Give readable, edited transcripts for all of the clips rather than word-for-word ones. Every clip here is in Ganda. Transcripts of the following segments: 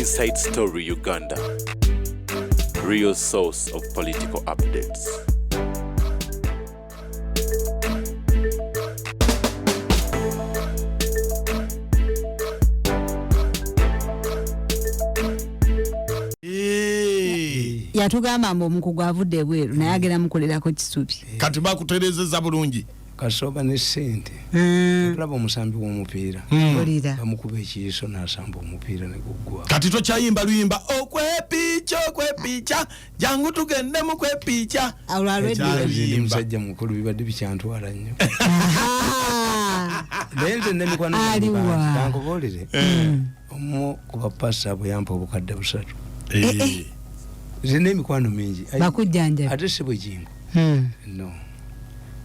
Inside Story Uganda, real source of political updates. Yatugamba mbo omukugu avudde ebweru naye agenda mukolerako kisubi. Kati bakuterezeza bulungi. Kasoba ne sente. Kulaba omusambi w'omupiira. Bamukuba ekiyiso n'asamba omupiira ne guggwa. Kati tokyayimba luyimba okwepicha jangu tugende mu kwepicha. Alwalwe musajja mukulu bibadde bikyantwala nnyo. Lente ne mikwano tankubuulire. Omu ku bapasa bwe yampa obukadde busatu. Zine emikwano mingi. Bakujjanja. Ate si Bujingo. No.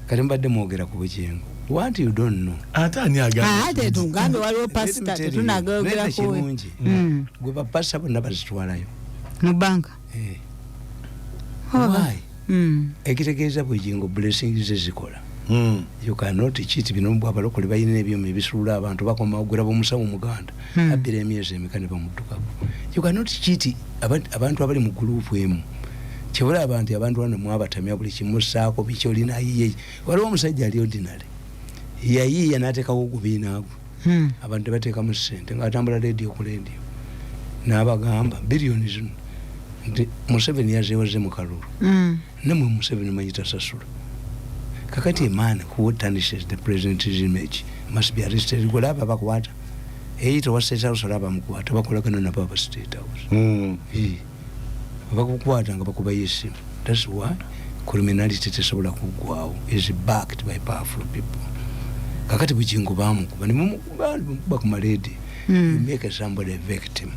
Kati mbadde mwogera ku Bujingo. What you don't know. Ate ani agamba. Ate tugambe waliwo pasita tetunagogera ko. Gwe bapasa bonna bazitwalayo. Mu banka. Why? Ekitegeeza Bujingo blessings zikola. You cannot cheat bino mbwa balokole bayine ebyo mebisula abantu bakoma ogura bomusawo muganda. Abire emyezi emikane bamutukako. You cannot cheat abantu abali mu group emu. Kibula abantu wano mwabatamya buli kimusaako bikyolina yiye. Waliwo omusajja ali ordinary. Yayiye n'ateekawo ogubinaago. Abantu bateeka mu ssente ng'atambula radio ku radio. N'abagamba billions zino. Nti Museveni yazeewoze mu kalulu. Namwe Museveni manyita sasula. Kakati a man who tarnishes the president's image must be arrested. Golaba bakwata. Eito wa State House olaba mukwata bakolagana na Papa State House. Bakukwata nga bakuba yesimu. That's why criminality tesobola kugwawo is backed by powerful people. Kakati Bujingo bamukuba ne mumukuba ku maledi. You make somebody a victim.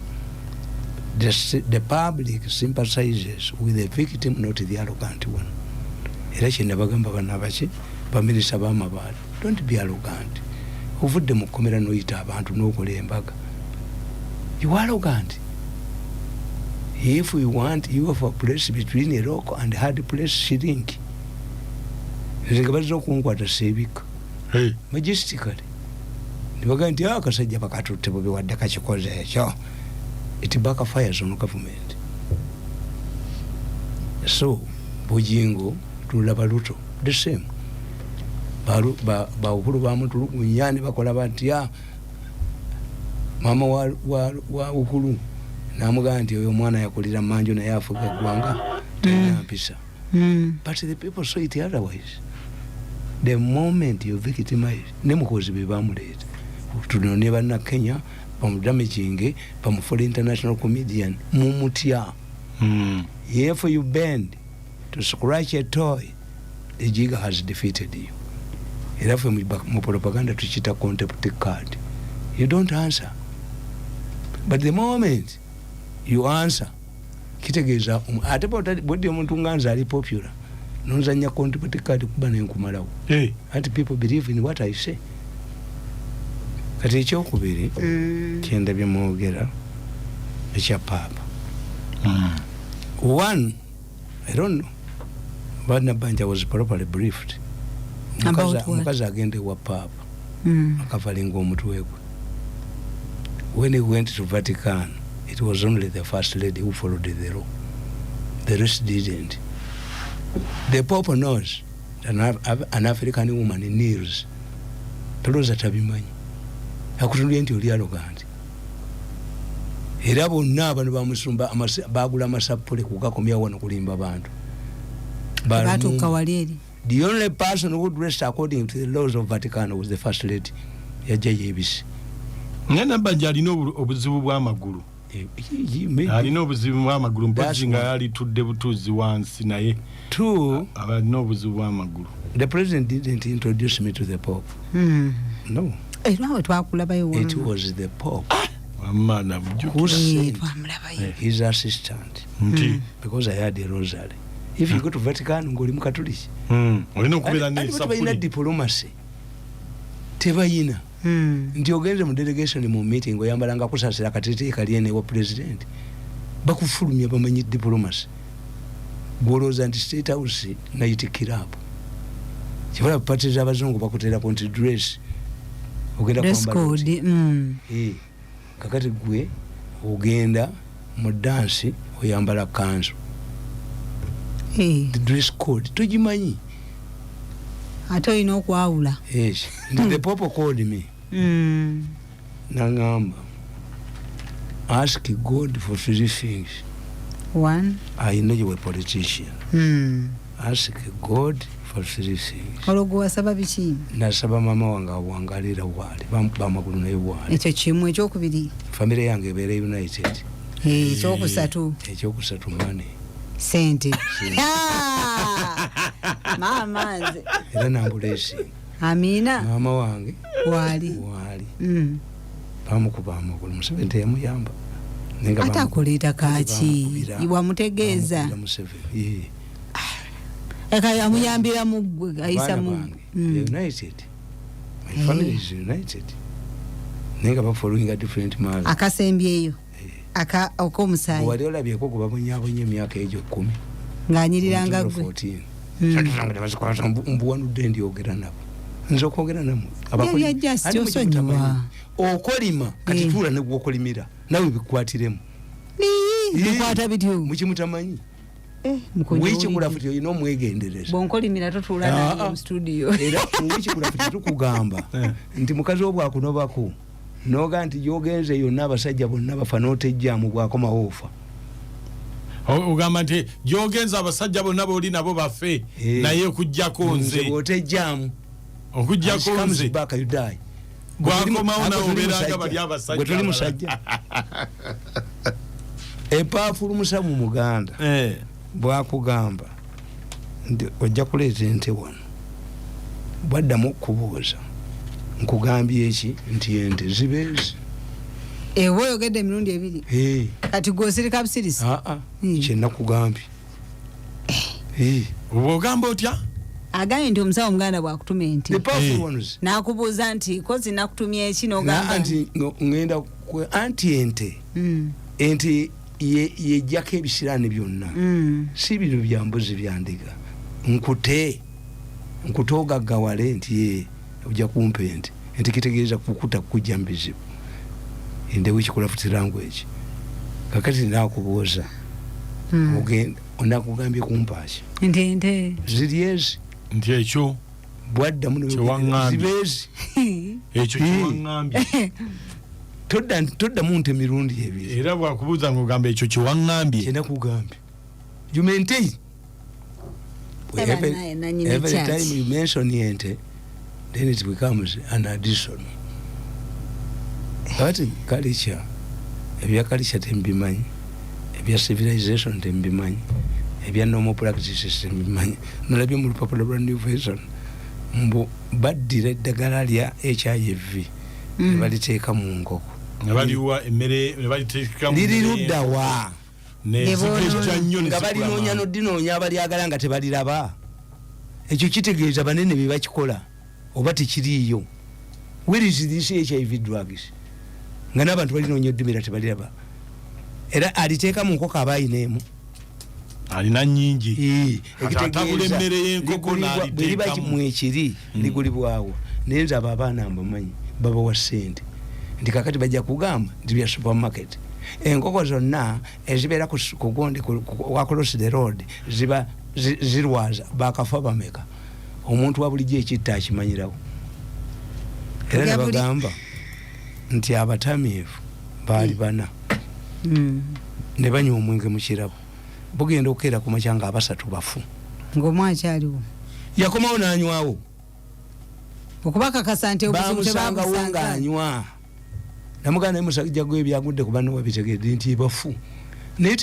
The public sympathizes with the victim, not the arrogant one. Era kino bagamba bana baki bamirisa bamabaali. Don't be arrogant. Ovudde mu komera noyita abantu n'okola embaga. You are arrogant. If we want you have a place between a rock and hard place shiringi. Nzinga bazira okunkwata seebika. Majestically. Nibaga nti akasajja bakatutte bobe wadde kakikoze ekyo. It backfires on government. So, Bujingo tulaba luto the same ba ukulu ba muntu lunyani bakola batya mama wa ukulu namuga nti oyo mwana yakulira manjo na yafuga gwanga tanampisa. But the people saw it otherwise. The moment you victimize nemukozi bebamuleta tunone bana Kenya bamudamaging bamufole international comedian mumutya. If you bend to scratch a toy, the jigger has defeated you. Era fwe mu propaganda tuchita contempt card. You don't answer. But the moment you answer, kitegeeza ate bodi omuntu nganza ali popular. Nonzanya contempt card kuba nenkumalawo. And people believe in what I say. Kati ekyokubiri kyendabye mwogera ekya Papa. One, I don't know. But Nabbanja was properly briefed. Mukazi agende wa Papa. Akavalinga omutwe gwe. When he went to Vatican, it was only the First Lady who followed the law. The rest didn't. The Pope knows that an African woman kneels. Peloza tabimanyi. Akutunulye nti oli arrogant. Era bonna abantu bamusumba bagula amasapule kugakomya wano kulimba abantu. The only person who dressed according to the laws of Vatican was the First Lady ya JBC. Nabbanja alina obuzibu bw'amagulu. Alina obuzibu bw'amagulu mpozzi nga yalitudde butuuzi wansi naye. Two, alina obuzibu bw'amagulu. The president didn't introduce me to the Pope. No. It was the Pope who sent his assistant because I had a rosary. If you go to Vatican, ngoli mukatoliki. Tebayina diplomacy. Tebayina. Nti ogenze mu delegation mu meeting oyambalanga kusasira katete kaliene wa president. Bakufulumya bamanyi diplomacy. Gwolooza nti State House nayitikira hapo. Kibala parties abazungu bakutera konti dress. Ogenda kwambala. Kakati gwe ogenda mu dansi oyambala kanzu. The dress code tugimanyi. Ate olina okwawula. Yes. The Pope called me. Nangamba, ask God for 3 things. 1. I know you were a politician. Ask God for 3 things. Ologo wasaba biki? Nasaba mama wange awangalira wali bamakulu naye wali. Ekyo kimu ekyokubiri. Family yange ebeera united. Ekyokusatu. Ekyokusatu money. Sente. Mama nze. Era nambulesi. Amina. Mama wange wali. Bamukuba amakulu Museveni yamuyamba. Ata kuleta kaki iwa mutegeeza. Eka yamuyambira mugwe ayisa mu united. My family is united. Nenga ba following a different man. Akasembyeyo. Aka okomusayi. Wali olabye ko kuba bunye myaka ejo 10. Nganyirira gwe. 14. Satuzange bazikwata mbuwanudde ndiogera nabo. Nzo kwogera namo. Abakoli just osonyiwa. Okolima kati tula ne gwokolimira. Nawe bikwatiremu. Bikwata bityo. Mukimutamanyi. Wichi kulafuti oyino mwegendereza. Bonkolimira totula na studio. Era wichi kulafuti tukugamba. Nti mukazi obwakunobako. Noga nti yogenze yonna abasajja bonna bafa n'otejjamu bwakoma ofa. Ugamba nti yogenze abasajja bonna boli nabo bafe naye okujjako nze otejjamu okujjako nze baka you die bwakoma ona oberanga bali abasajja gwe tuli musajja epafulu musamu muganda bwakugamba nti ojja kuleeta ente wano bwaddamu kubuuza nkugambye eki nti ente zibeezi ewe oyogedde emirundi ebiri kati gwosirika busirisi kyenna kugambye oba ogamba otya agambye nti omusawo omuganda bwakutuma ente n'akubuuza nti kozi nakutumya eki n'ogamba nti ngenda anti ente yejjako ebisiraani byonna si bino bya mbuzi bya ndiga nkute ogaggawale nti ojja kumpa ente kitegeeza kukuta kujja mu bizibu ende wikikulafuti language kakati nakubuuza ogenda onakugambye kumpaaki ente ziri ezi nti ekyo bwaddamu zibeezi ekyo kiwaŋŋambye toddamu nte mirundi ebiri era bwakubuuza ng'ogamba ekyo kiwaŋŋambye kyenda kugambye you maintain every time you mention ente then it becomes an addition. Kati culture ebya culture tembimanyi ebya civilization tembimanyi ebya normal practices tembimanyi nalabye mu Lupapula lwa New Vision mbu baddira eddagala lya HIV baliteeka mu nkoko nebaliwa emmere nebaliteeka mu liri luddawa nga balinoonya noddinoonya abalyagala nga tebaliraba ekyo kitegeeza banene bye bakikola oba tekiriiyo where is this HIV drugs nga n'abantu balinoonya oddimira tebaliraba era aliteeka mu nkoko aba ayineemu alina nnyingi ekitegeeza bweriba mwekiri ligulibwawo naye nze abo abaana mbamanyi babawa ssente nti kakati bajja kugamba nti bya supermarket enkoko zonna ezibeera ku gondi across the road ziba zirwaza bakafa bameka omuntu wa bulijjo ekitta akimanyirawo era nebagamba nti abatamiivu baali bana ne banywa omwenge mu kirabo bugenda okukeera ku makya nga abasatu bafu ng'omwaki aliwo yakomawo n'anywawo okubakakasa nti obuzibu bamusangawo ng'anywa namuganda naye musajja gwe byagudde ku banne wabitegedde nti bafu naye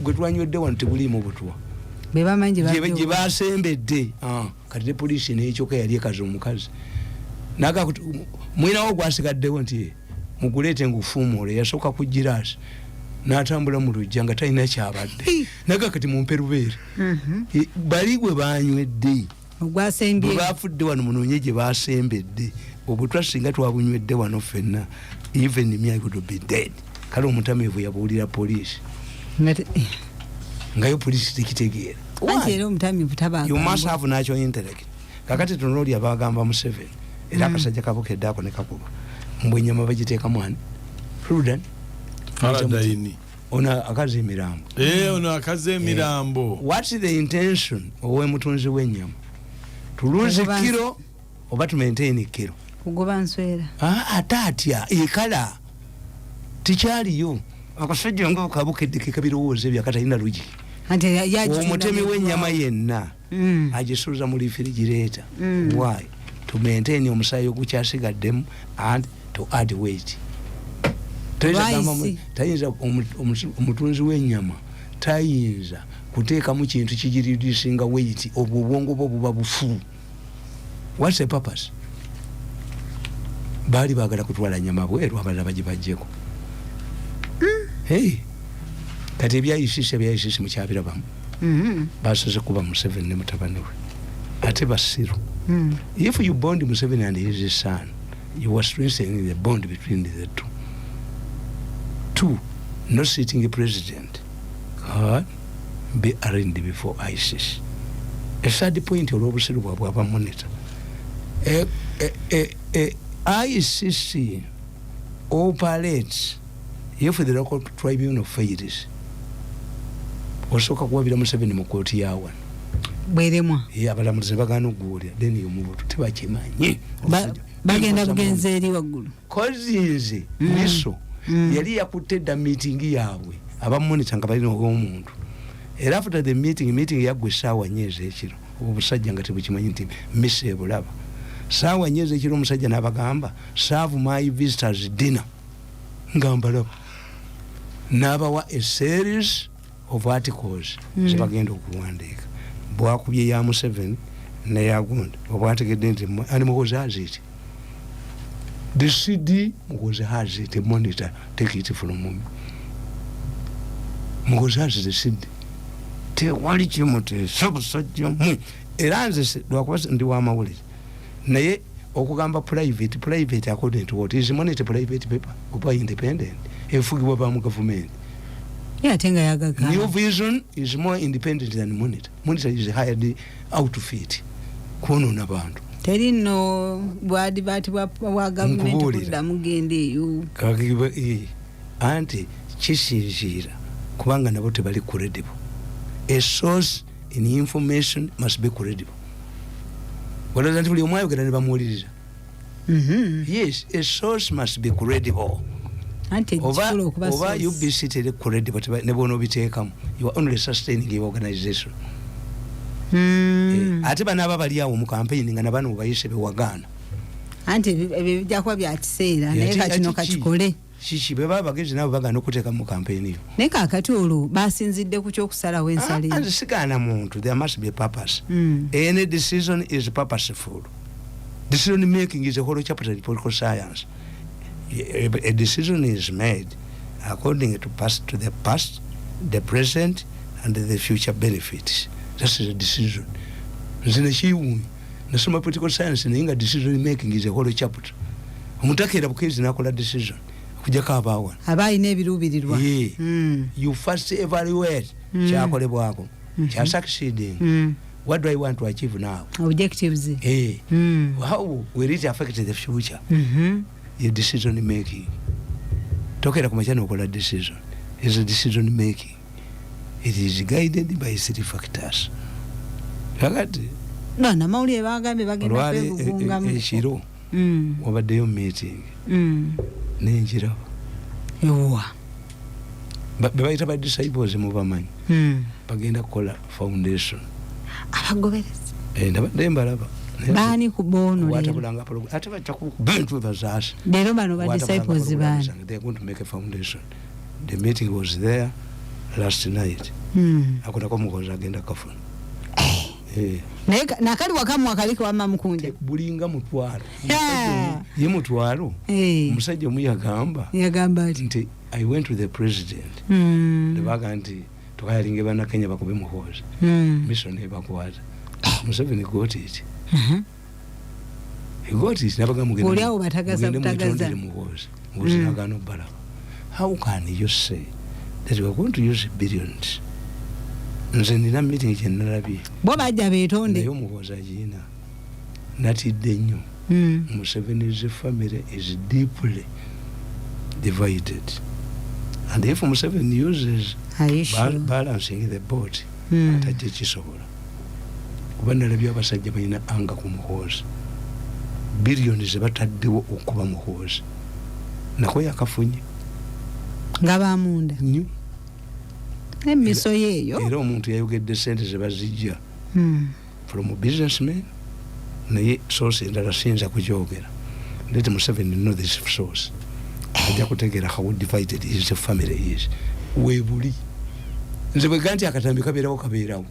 gwe twanywedde wano tebuliimu butwa gye basembedde kati ne poliisi n'ekyoka yali ekazi omukazi mwinawo gwasigaddewo nti muguleete ngufuumuule yasooka ku giraasi n'atambula mu lujja nga talina kyabadde naga kati mumpe lubeere bali gwe banywedde bwe bafudde wano munoonye gye basembedde obutwa singa twabunywedde wano ffenna even me I would be dead kale omutamiivu yabuulira poliisi ngayo poliisi tekitegeera you must have natural intellect kakati tunooli abagamba Museveni era akasajja kabukedde ako ne kakuba mbwe ennyama bagiteeka mwani Rudan Faradaini ona akaze emirambo ono akaze emirambo what's the intention owe mutunzi w'ennyama tuluze kilo oba tu maintain kilo kugoba nswera atatya ekala tikyaliyo akasajja ngo kabukedde kabirowooze byakatalina lugi omutemi w'ennyama yenna agisuuza mu refrigerator why to maintain omusaayi ogukyasigaddemu and to add weight tayinza omutunzi w'ennyama tayinza kuteekamu kintu kigiridisinga weight obwo obwongo bwo buba bufu. What's the purpose? Baali baagala kutwala nnyama bweru abalala bagibajjeko. Hey, kati ebyayisise mukyabirabamu basoze kuba Museveni ne mutabani we ate basiru. If you bond Museveni and his son, you were strengthening the bond between the two. Two, not sitting a president God be arraigned before ISIS. A third point or obusiru bwabwe monitor. ICC operates if the local tribunal fails. Osoka kuwabira Museveni mu kooti yawa. Bweremwa. Abalamuzi bagana okuwulira then you move to tibakimanyi. Bagenda bugenze eri waggulu. Kozinze miso yali yakutedda meeting yaabwe abamonita nga balina omuntu. Era after the meeting yaggwe saawa nyeze ekiro. Obusajja nga tebukimanyi nti miso ebulaba. Saawa nyeze ekiro omusajja n'abagamba serve my visitors dinner. Ngambalaba. N'abawa a series of articles zebagenda okuwandiika. Bwakubye ya Museveni ne yagundi obwategedde nti ani mukozi aziti. The CD mukozi aziti monitor take it from me. Mukozi aziti the CD. Te wali kimuti sabusajja mu eranze lwakuba ndi wa mawulire. Naye okugamba private according to what is monitor private paper oba independent efugibwa ba mu government. Yeah, tenga yagaga. New Vision is more independent than Monitor. Monitor is hired outfit. Kuno na bantu. Teri no bwadi bati wa government kuda mugende yu. Kakiba anti chisizira kubanga nabo tebali credible. A source in information must be credible. Wala zanti buli omwayo gana bamuliriza. Yes, a source must be credible. Over you be seated credible, but never know biteekamu. You are only sustaining the organization. Ate banaba bali awo mu campaign nga nabano bayise bewagana. Anti ebijjakwa byakiseera naye kino kakikole. Shishi beba bagezi nabo bagana okuteeka mu campaign iyo. Ne kakati olwo basinzidde ku kyokusala w'ensale. And sigana muntu, there must be a purpose. Any decision is purposeful. Decision making is a whole chapter in political science. A decision is made according to the past, the present, and the future benefits. That's a decision. Nasoma political science and decision making is a whole chapter. Omutakera bukezi nakola decision. Kujaka abawa. Abayi nebirubirirwa. You first evaluate kyakolebwako. Kya succeeding. What do I want to achieve now? Objectives. How will it affect the future? Your decision making. Tokera kumachana okola decision. Is a decision making. It is guided by 3 factors. Kakati. No, na mauli bagambe bagenda kwegunga mu. Ekiro. Obaddeyo meeting. Nenjira. Yowa. Babayita ba disciples mu bamanyi. Bagenda kola foundation. Abagoberezi. Ndabadde mbalaba. Bani kubono watabulanga program ate bachaku bantu bazasha lero bano ba disciples bani they are going to make a foundation. The meeting was there last night. Akuna ko mukoza agenda kafuna nakali wakamu akaliko ama mkunja bulinga mutwalo ye mutwalo musajja omuyagamba nti I went to the president lebaga nti tukayalinge bana Kenya bakobe muhoza mission ebakwaza Museveni got it. He got it. Never come again. How can you say that we are going to use billions? Nzendina meeting generally. Boba jabe tonde. Yo muhoza jina. Nati denyo. Museveni's family is deeply divided. And if Museveni uses balancing the boat, atajja kisobola. Kuba nalabye abasajja balina anga ku Muhoozi. Billions ze bataddewo okuba Muhoozi. Nako yakafunye. Nga bamunda. Nnyo. Emiso yeeyo. Era omuntu yayogedde sente ze bazijja. From a businessman, naye source endala siyinza kugyogera. Let Museveni know this source. Ajja kutegeera how divided his family is. Weebuli. Nze bwe ganti akatambi kabeerawo kabeerawo.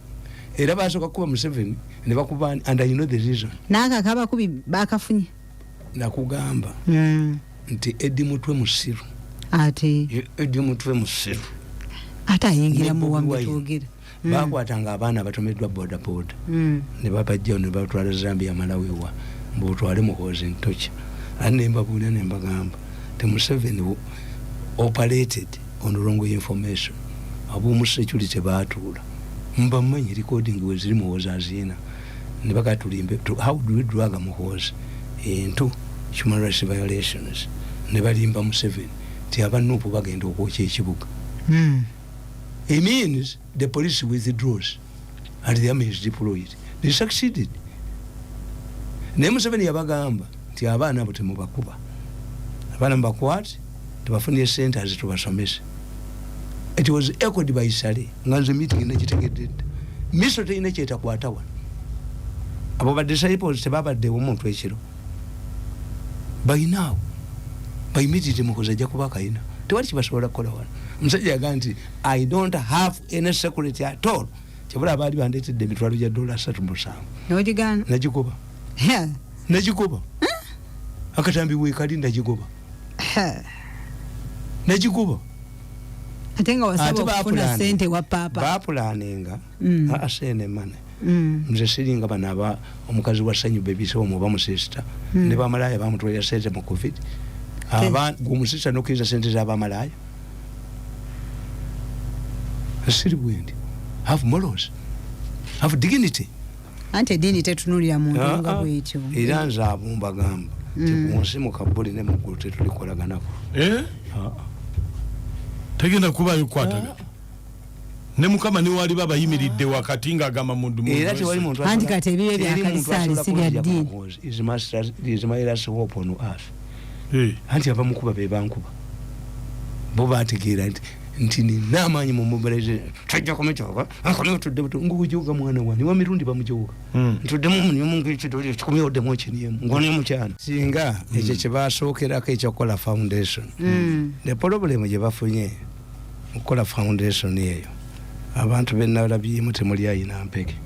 Era basooka kuba Museveni ne bakuba and I know the reason. Naaka kabakubi bakafunye. Nakugamba. Nti Eddi Mutwe musiru. Ate. Eddi Mutwe musiru. Ate ayingira mu wambe twogera. Bakwatanga abaana batomeddwa boda boda. Ne babajja ne batwala Zambia Malawi wa. Mbotwale Muhoozi Ntocha. Ane mbabuulira ne mbagamba. The Museveni operated on wrong information. Abumu security baatuula. Mbamanyi recording we ziri Muhoozi azina. Ne bakatulimbe how do we drag Muhoozi into human rights violations. Ne balimba Museveni. Ti abanupu bagenda okwokya ekibuga. It means the police withdraws and the army is deployed. They succeeded. Ne Museveni yabagamba ti abaana abo temubakuba. Abaana mbakwate tubafuniye centers tubasomese. It was echoed by Sale. Nganze meeting nekitegedde. Miso teine kyetakwata wa. Abo ba disciples tebabadde omuntu ekiro. By now, by immediately Muhoozi ajja kuba kayina. Tewali kibasobola kukola wano. Musajja yaga nti I don't have any security at all. Kyebula abaali bandeetedde emitwalo gya $3.7. N'ogigaana? Nagikuba. Nagikuba. Akatambi weekali nagikuba. Nagikuba. Ate nga wasaba okufuna sente wa papa. Baapulaninga. Asene mane. Nze siringa bano omukazi wa Sanyu Baby omu oba musista. Ne bamalaya bamutwalira sente mu COVID. Gwomusista n'okkiriza sente z'abamalaaya. Siri bwendi. Have morals. Have dignity. Ante dini tetunulira muntu nga bwekyo. Era nze abo mbagamba. Tikunsi mu Kabuli ne mu ggulu tetulikolanganako. Tegenda kuba yukwatana. Ne Mukama ni wali baba yimiridde wakati nga agamba mundu mu. Era tewali muntu. Anti kati ebibe bya kalisali sibya dini. Is my last hope on earth. Anti abamukuba be bankuba. Bo bategeera nti n'amaanyi mu mobilization tajja kumitoka akolewo tudde buto ngujuga mwana wani wa Mirundi bamujuga tuddemu mu mungu ekidoli kikomyodde mu kiniyemu ngone mukyana singa ekyo kye basookerako ekyokola foundation the problem gye bafunye mukola foundation eyo abantu bennalabyemu temuli ayina mpeke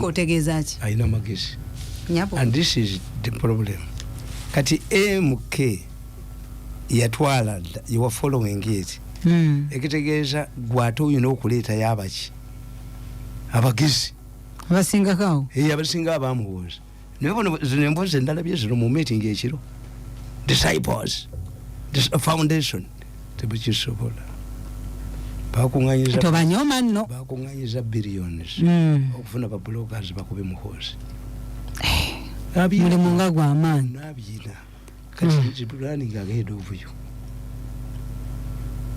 otegeeza ki ayina magezi nyapo and this is the problem kati MK yatwala you are following it ekitegeeza gwate oyina okuleeta yabaki abagezi abasinga kawo abasinga abamuhoozi naye bono zino emboozi endala bye zino mu meeting ekiro disciples foundation tebukisobola tobanyoma nno bakuŋŋanyiza billions okufuna bablogers bakube Muhoozi mulimu nga gw'amaanyi nabyina kati planning ahead of you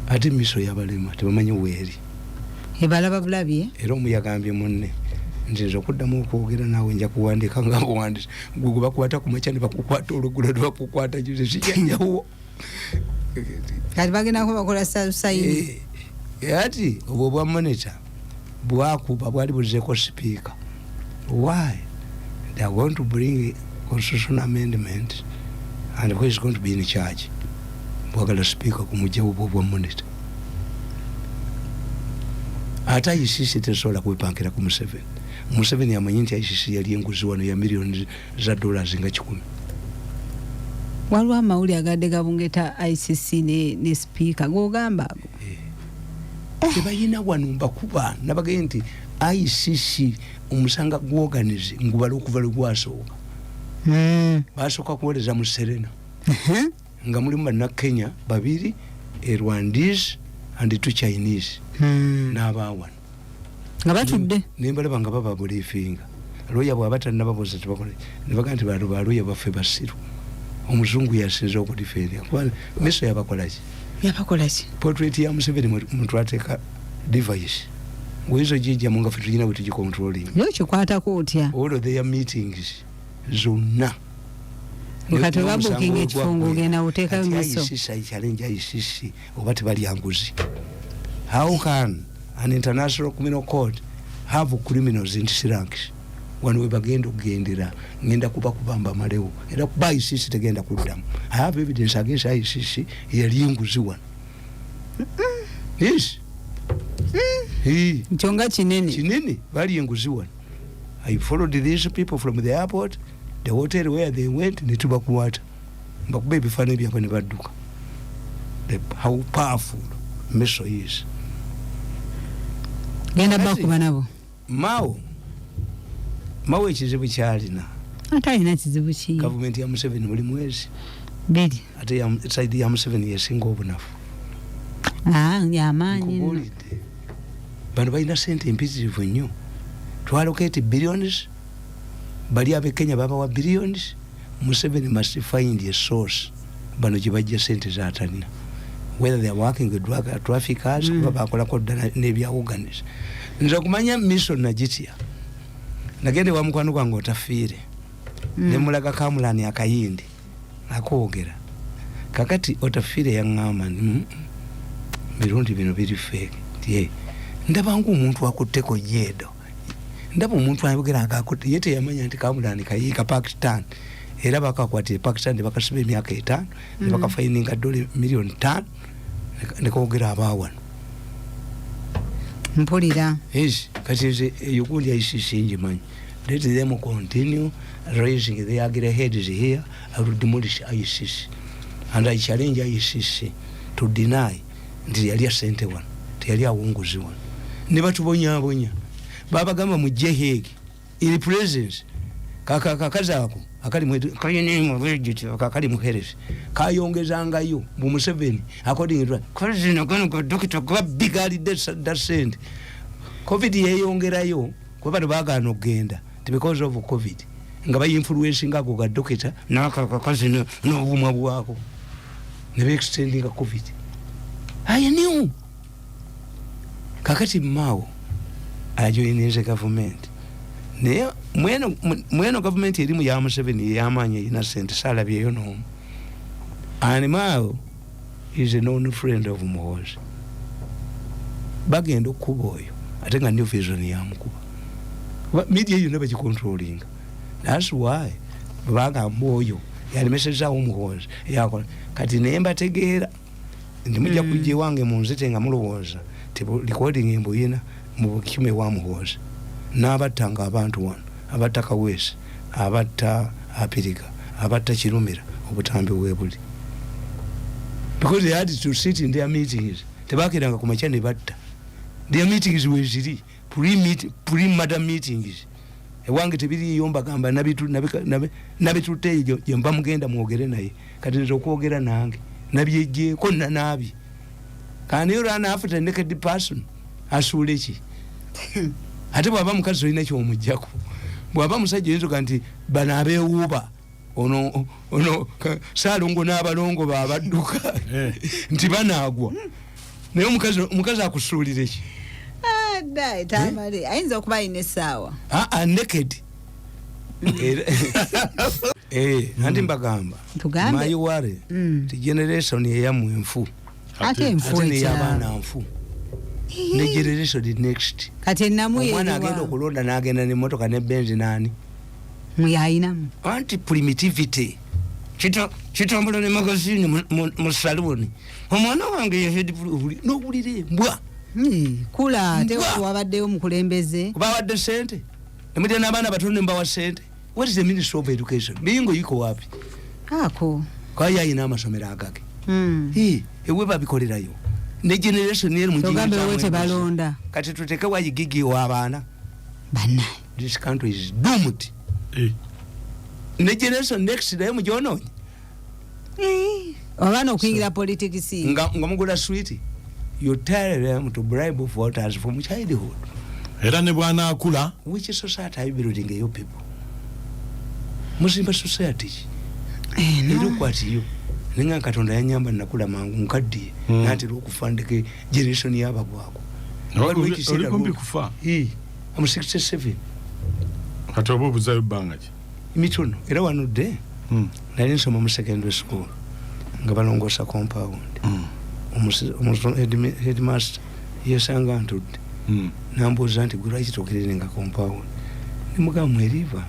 ate miso yabalema tebamanyi weeri ebalaba bulabye era omuyagambye munne nzinza okuddamu okwogera naawe nja kuwandiika nga buwandiisa gwe bakwata ku makya ne bakukwata olugula ne bakukwata juze sijanjawo kati bagendako bakola sayini ati obwo bwa monitor bwakuba bwali buzeeko speaker why they are going to bring constitutional amendment and who is going to be in charge bwagala speaker kumujja bwa monitor ata ICC tesobola kwepankira ku Museveni amanyi nti ICC yali enguzi wano ya millions za dollars nga 10 waliwo amawuli agadde gabungeta ICC ne speaker gogamba tebayina wano mbakuba nabagaye nti ICC omusanga gwoganize ngubala okuva lwasooka basooka kuweereza mu Serena nga mulimu banna Kenya babiri Rwandese and 2 Chinese n'abawano nga batudde nembalaba nga baba bulifinga lawyer bw'abatalina babuuza tebakole ne baga nti baluya baffe basiru omuzungu yasinze okudifeera kuba miso yabakolaki portrait ya Museveni mutwateeka device wezo jijja munga fe tulina bwe tugicontrolling yo kikwatako otya all of their meetings zonna ukatoba booking ekifungo genda uteekayo miso challenge ICC oba tebali anguzi. How can an international criminal court have criminals in Sri Lanka when we bagenda kugendera ngenda kubamba malewo era kuba ICC tegenda kuddamu. I have evidence against ICC yali nguziwa. Yes. Nchonga chinene bali nguziwa. I followed these people from the airport, the hotel where they went, netubakuwata mbakuba ebifana byabwe ne badduka. How powerful Miso is. Genda bakuba nabo Mao ekizibu kyalina atalina kizibu ki government ya Museveni buli mwezi bidi ate ya side ya Museveni yesinga obunafu yamanyi bano balina sente empitirivu nnyo twalocate billions bali abe Kenya baba wa billions. Museveni must find a source bano gibajja sente zatalina, whether they are working with drug traffickers kuba bakolako ddala n'ebya organize. Nza kumanya mission najitya nagende wa mukwano gwange otafiire ne mulaga kamulani akayindi akoogera kakati otafiire yaŋŋamba Mirundi bino biri fake tie ndaba omuntu akutteko jeedo ndaba omuntu ayogera akakutte yete yamanya nti kamulani kayiika Pakistan era bakakwatire Pakistan ne bakasiba emyaka 5 ne bakafaininga $5 million ne koogera abaawano mpulira kati yukundi ICC njimanyi. Let them continue raising their ugly heads here. I will demolish ICC and I challenge ICC to deny nti yali asente wano teyali awunguzi wano ne batubonyabonya babagamba mujje Hague in presence kakazaako akali muheresi kayongezangayo mu Museveni according to kazina kano doctor kwa bigali that send COVID yeyongerayo kuba bagaana okugenda because of COVID nga bayinfluencing ako ga doctor nakakazina n'obumwa bwako ne be extending COVID. I knew kakati Mao ajoineze government ne mweno government elimu ya Museveni yamanya innocent sala byeyo no and Mao is a known friend of Muhoozi bagenda okuba oyo ate nga new vision yamukuba media you never controlling. That's why bagamba oyo yali message awo Muhoozi yakola kati nemba tegeera ndimujja kujje wange munzite nga mulowooza tipo recording embuyina mu bukime wa Muhoozi n'abattanga abantu wano abatta West abatta Apirika abatta Kirumira obutambi webuli because they had to sit in their meetings tebakiranga ku makya ne batta. Their meetings were ziri pre-murder meetings ewange tebiri yomba gamba nabitutte je mba mugenda mwogere naye kati nzo kwogera nange nabyeje ko nabi can you run after a naked person asulechi ate bwaba mukazi olina kyomujjako bwaba musajja yinzo kanti bana abewuba ono Saalongo n'abalongo babadduka nti banaagwa naye omukazi akusuulire ki dai Tamale ayinza okuba ayina essaawa naked andi mbagamba mayiwale ti generation eyamu enfu ate enfu y'abaana nfu ne generation the next kati ennamu omwana agenda okulonda n'agenda n'emmotoka ne benzi nani muyayinamu anti primitivity kitambula ne magazine mu saloni omwana wange yehedi n'obulire mbwa kula ate wabaddeyo omukulembeze bawadde sente nemutya n'abaana batono mbawa sente. What is the Ministry of Education bingo yiko wapi ako kwa yayina amasomero agage ewe babikolerayo ne generation yeri mugambe wote balonda kati tuteke wayigigi wa abaana bana this country is doomed. Ne generation next day mujono abana okuyingira politics nga mugula sweet you tell them to bribe voters from childhood era ne bwana akula. Which society are you building your people? Muslim society Era okwatiyo nenga Katonda yanyamba nakula mangu nkaddiye natera okufandike generation y'abagwako. Oli kumpi kufa? I'm 67. Kati oba obuzayo bbanga ki? Mitono era wanudde nali nsoma mu secondary school nga balongoosa compound. Headmaster yesanga ntudde nambuuza nti gwe lwaki togerere nga compound. Nimugamba mweriva.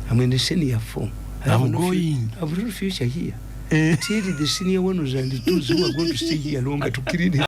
I'm in the senior form. I'm going. I have no future here. Till the senior one was and the two who are going to stay here longer to kill it.